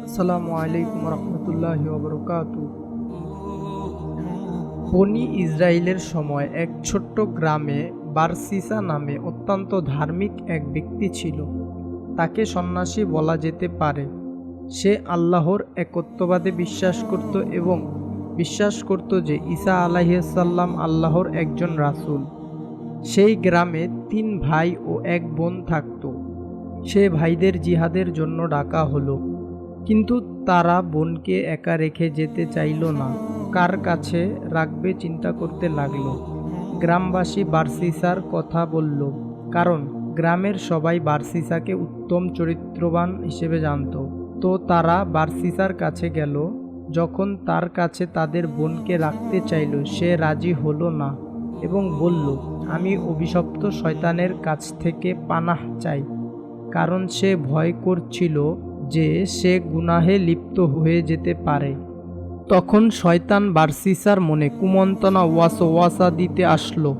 আসসালামু আলাইকুম রহমতুল্লাহি ওয়া বারাকাতুহু। বনী ইসরাইলের সময় এক ছোট্ট গ্রামে বারসিসা নামে অত্যন্ত ধার্মিক এক ব্যক্তি ছিল। তাকে সন্ন্যাসী বলা যেতে পারে। সে আল্লাহর একত্ববাদে বিশ্বাস করত এবং বিশ্বাস করত যে ঈসা আলাইহিসসালাম আল্লাহর একজন রাসূল। সেই গ্রামে ৩ ভাই ও ১ বোন থাকত। সে ভাইদের জিহাদের জন্য ডাকা হলো, কিন্তু তারা বোনকে একা রেখে যেতে চাইল না। কার কাছে রাখবে চিন্তা করতে লাগলো। গ্রামবাসী বারসিসার কথা বলল, কারণ গ্রামের সবাই বারসিসাকে উত্তম চরিত্রবান হিসেবে জানত। তো তারা বারসিসার কাছে গেল। যখন তার কাছে তাদের বোনকে রাখতে চাইল, সে রাজি হলো না এবং বলল, আমি অভিশপ্ত শয়তানের কাছ থেকে পানাহ চাই, কারণ সে ভয় করছিল যে সে গুনাহে লিপ্ত হয়ে যেতে পারে। তখন শয়তান বারসিসার মনে কুমন্ত্রণা ওয়াসওয়াসা দিতে আসলো।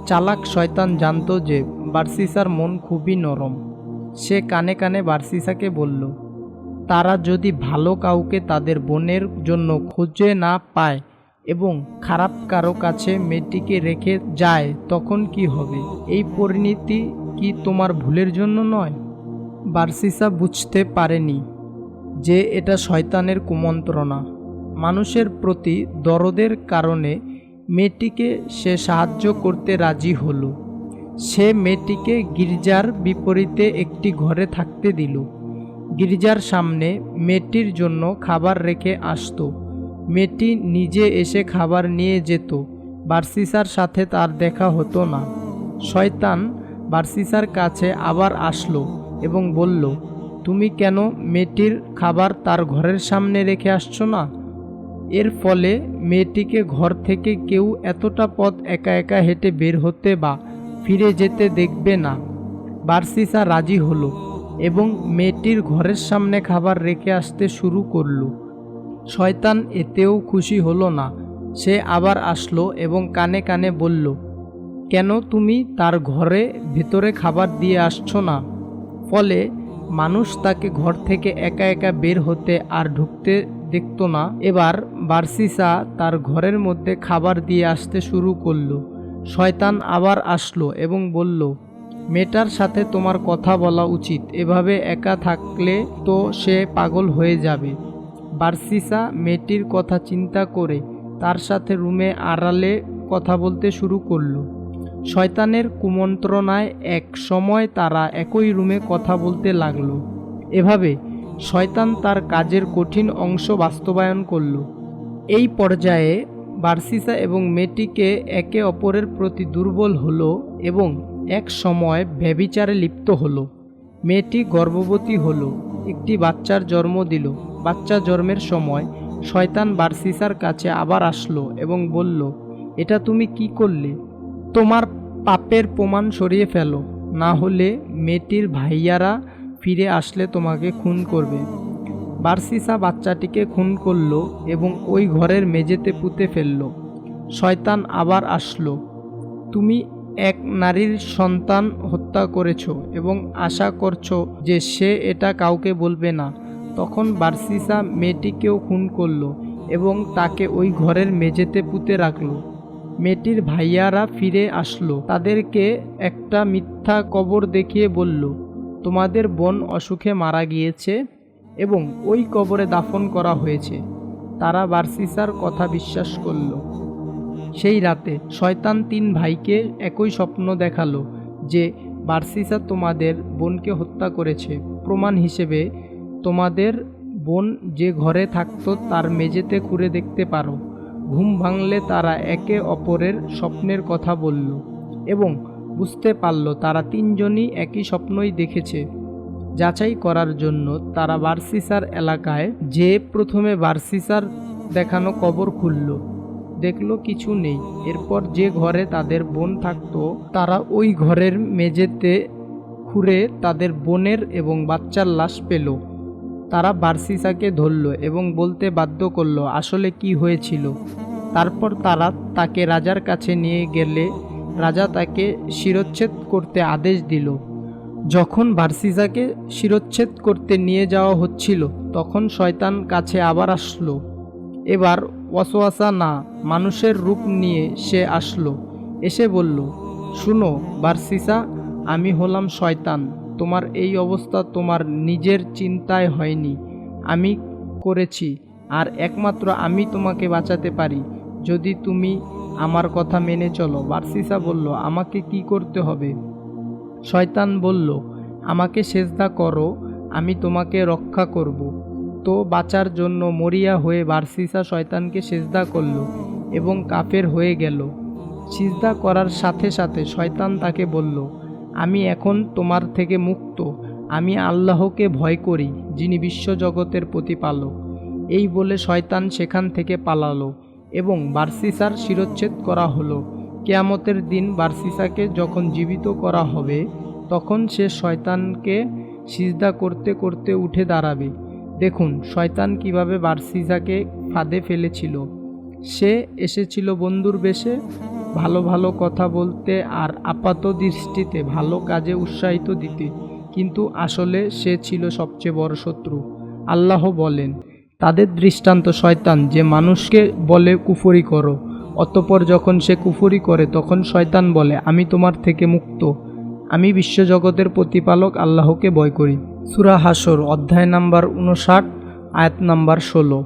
চালাক শয়তান জানত যে বারসিসার মন খুবই নরম। সে কানে কানে বারসিসাকে বলল, তারা যদি ভালো কাউকে তাদের বোনের জন্য খুঁজে না পায় এবং খারাপ কারো কাছে মেয়েটিকে রেখে যায়, তখন কি হবে? এই পরিণতি কি তোমার ভুলের জন্য নয়? বারসিসা বুঝতে পারেনি যে এটা শয়তানের কুমন্ত্রণা। মানুষের প্রতি দরদের কারণে মেয়েটিকে সে সাহায্য করতে রাজি হলো। সে মেয়েটিকে গির্জার বিপরীতে একটি ঘরে থাকতে দিল। গির্জার সামনে মেয়েটির জন্য খাবার রেখে আসতো। মেয়েটি নিজে এসে খাবার নিয়ে যেত। বারসিসার সাথে তার দেখা হতো না। শয়তান বারসিসার কাছে আবার আসলো এবং বলল, তুমি কেন মেয়েটির খাবার তার ঘরের সামনে রেখে আসছো না? এর ফলে মেয়েটিকে ঘর থেকে কেউ এতটা পথ একা একা হেঁটে বের হতে বা ফিরে যেতে দেখবে না। বারসিসা রাজি হলো এবং মেয়েটির ঘরের সামনে খাবার রেখে আসতে শুরু করলো। শয়তান এতেও খুশি হলো না। সে আবার আসলো এবং কানে কানে বলল, কেন তুমি তার ঘরে ভেতরে খাবার দিয়ে আসছো না? ফলে মানুষ তাকে ঘর থেকে একা একা বের হতে আর ঢুকতে দেখত না। এবার বারসিসা তার ঘরের মধ্যে খাবার দিয়ে আসতে শুরু করলো। শয়তান আবার আসলো এবং বলল, মেয়েটার সাথে তোমার কথা বলা উচিত, এভাবে একা থাকলে তো সে পাগল হয়ে যাবে। বারসিসা মেয়েটির কথা চিন্তা করে তার সাথে রুমে আড়ালে কথা বলতে শুরু করলো। শয়তানের কুমন্ত্রণায় এক সময় তারা একই রুমে কথা বলতে লাগলো। এভাবে শয়তান তার কাজের কঠিন অংশ বাস্তবায়ন করল। এই পর্যায়ে বারসিসা এবং মেয়েটিকে একে অপরের প্রতি দুর্বল হলো এবং এক সময় ব্যভিচারে লিপ্ত হলো। মেয়েটি গর্ভবতী হলো, একটি বাচ্চার জন্ম দিল। বাচ্চা জন্মের সময় শয়তান বারসিসার কাছে আবার আসলো এবং বলল, এটা তুমি কি করলে? তোমার পাপের প্রমাণ সরিয়ে ফেলো, না হলে মেয়েটির ভাইয়ারা ফিরে আসলে তোমাকে খুন করবে। বারসিসা বাচ্চাটিকে খুন করল এবং ওই ঘরের মেঝেতে পুঁতে ফেলল। শয়তান আবার আসলো, তুমি এক নারীর সন্তান হত্যা করেছো এবং আশা করছো যে সে এটা কাউকে বলবে না। তখন বারসিসা মেয়েটিকেও খুন করল এবং তাকে ওই ঘরের মেঝেতে পুঁতে রাখলো। মেয়েটির ভাইয়ারা ফিরে আসলো। তাদেরকে একটা মিথ্যা কবর দেখিয়ে বলল, তোমাদের বোন অসুখে মারা গিয়েছে এবং ওই কবরে দাফন করা হয়েছে। তারা বারসিসার কথা বিশ্বাস করল। সেই রাতে শয়তান ৩ ভাইকে একই স্বপ্ন দেখালো যে বারসিসা তোমাদের বোনকে হত্যা করেছে। প্রমাণ হিসেবে তোমাদের বোন যে ঘরে থাকতো তার মেঝেতে খুঁড়ে দেখতে পারো। ঘুম ভাঙলে তারা একে অপরের স্বপ্নের কথা বলল এবং বুঝতে পারল তারা ৩ জনই একই স্বপ্নই দেখেছে। যাচাই করার জন্য তারা বারসিসার এলাকায় যে প্রথমে বারসিসার দেখানো কবর খুলল, দেখলো কিছু নেই। এরপর যে ঘরে তাদের বোন থাকতো তারা ওই ঘরের মেঝেতে খুঁড়ে তাদের বোনের এবং বাচ্চার লাশ পেল। তারা বারসিসাকে ধরল এবং বলতে বাধ্য করল আসলে কি হয়েছিল। তারপর তারা তাকে রাজার কাছে নিয়ে গেলে রাজা তাকে শিরচ্ছেদ করতে আদেশ দিল। যখন বারসিসাকে শিরচ্ছেদ করতে নিয়ে যাওয়া হচ্ছিল তখন শয়তান কাছে আবার আসলো। এবার ওয়াসওয়াসা না, মানুষের রূপ নিয়ে সে আসলো। এসে বলল, শুনো বারসিসা, আমি হলাম শয়তান। তোমার এই অবস্থা তোমার নিজের চিন্তায় হয়নি, আমি করেছি। আর একমাত্র আমি তোমাকে বাঁচাতে পারি যদি তুমি আমার কথা মেনে চলো। বারসিসা বলল, আমাকে কি করতে হবে? শয়তান বলল, আমাকে সেজদা করো, আমি তোমাকে রক্ষা করব। তো বাঁচার জন্য মরিয়া হয়ে বারসিসা শয়তানকে সেজদা করল এবং কাফের হয়ে গেল। সিজদা করার সাথে সাথে শয়তান তাকে বলল, আমি এখন তোমার থেকে মুক্ত, আমি আল্লাহকে ভয় করি, যিনি বিশ্বজগতের প্রতিপালক। এই বলে শয়তান সেখান থেকে পালালো এবং বারসিসার শিরচ্ছেদ করা হলো। কিয়ামতের দিন বারসিসাকে যখন জীবিত করা হবে, তখন সে শয়তানকে সিজদা করতে করতে উঠে দাঁড়াবে। দেখুন শয়তান কিভাবে বারসিসাকে ফাঁদে ফেলেছিল। সে এসেছিল বন্ধুর বেশে, ভালো ভালো কথা বলতে আর আপাত দৃষ্টিতে ভালো কাজে উৎসাহিত দিতে, কিন্তু আসলে সে ছিল সবচেয়ে বড় শত্রু। আল্লাহ বলেন, তাদের দৃষ্টান্ত শয়তান যে মানুষকে বলে কুফরি করো, অতঃপর যখন সে কুফরি করে তখন শয়তান বলে, আমি তোমার থেকে মুক্ত, আমি বিশ্বজগতের প্রতিপালক আল্লাহকে ভয় করি। সূরা হাশর অধ্যায় নাম্বার 59 আয়াত নাম্বার 16।